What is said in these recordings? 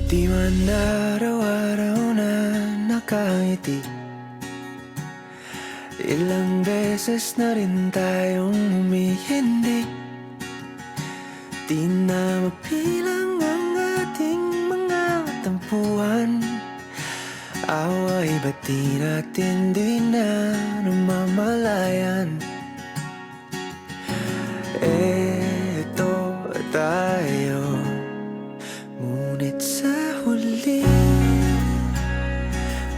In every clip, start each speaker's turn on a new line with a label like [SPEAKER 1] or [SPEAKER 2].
[SPEAKER 1] Di man araw-araw na nakangiti, ilang beses na rin tayong humihindi. Di na mapilang ang ating mga tampuhan, away ba't di natin di na namamalayan? Eto tayo, ngunit sa huli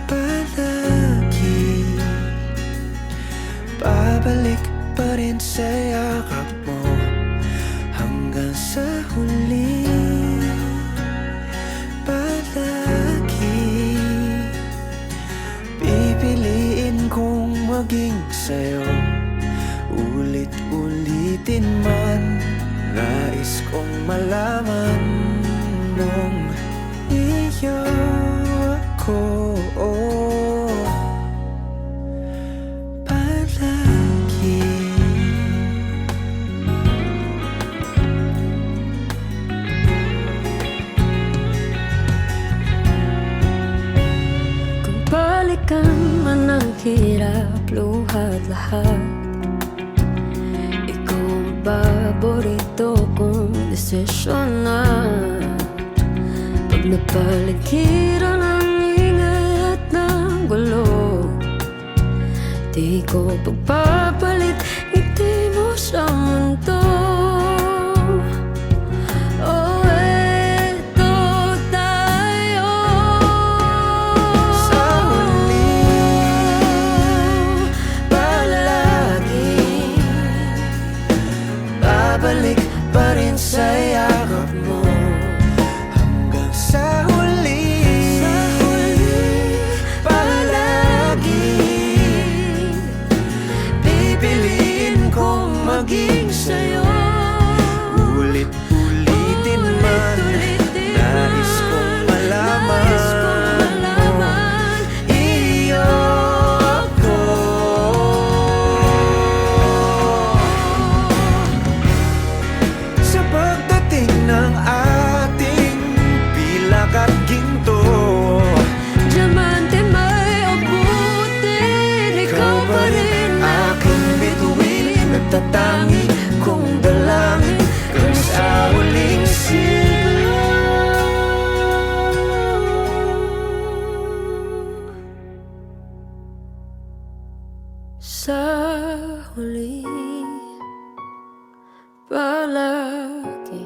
[SPEAKER 1] palagi babalik pa rin sa yakap mo. Hanggang sa huli palagi pipiliin kong maging sa'yo. Ulit-ulitin man, nais kong malaman nung iyo ako palagi.
[SPEAKER 2] Kung balikan man ang hirap, luhat lahat, ikaw ang paborito kong desisyon na. Pag napaligiran ang ingay at ng gulo, di ko pagpapalit ngiti mo sa mundo. Oh, eto tayo
[SPEAKER 1] Sa huli palagi babalik pa rin sa yakap mo. Hanggang sa huli palagi pipiliin kong maging sa'yo. Ulit-ulitin man, nais kong malaman iyo ako. Sa pagdating ng ating pilak at ginto,
[SPEAKER 2] diamante may abutin, ikaw pa rin
[SPEAKER 1] aking bituin, nagtatangi kong dalangin kung sa huling siglo.
[SPEAKER 2] sa huli palagi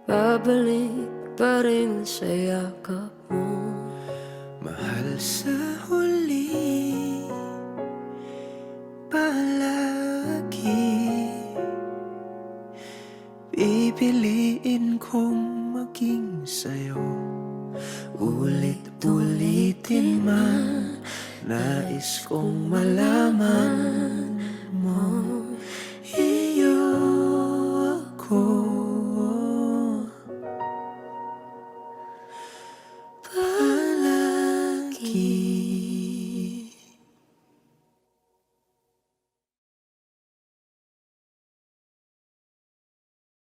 [SPEAKER 2] babalik pa rin sa yakap mo.
[SPEAKER 1] Mahal, sa huli palagi pipiliin kong maging sa'yo. Ulit-ulitin man, nais kong malaman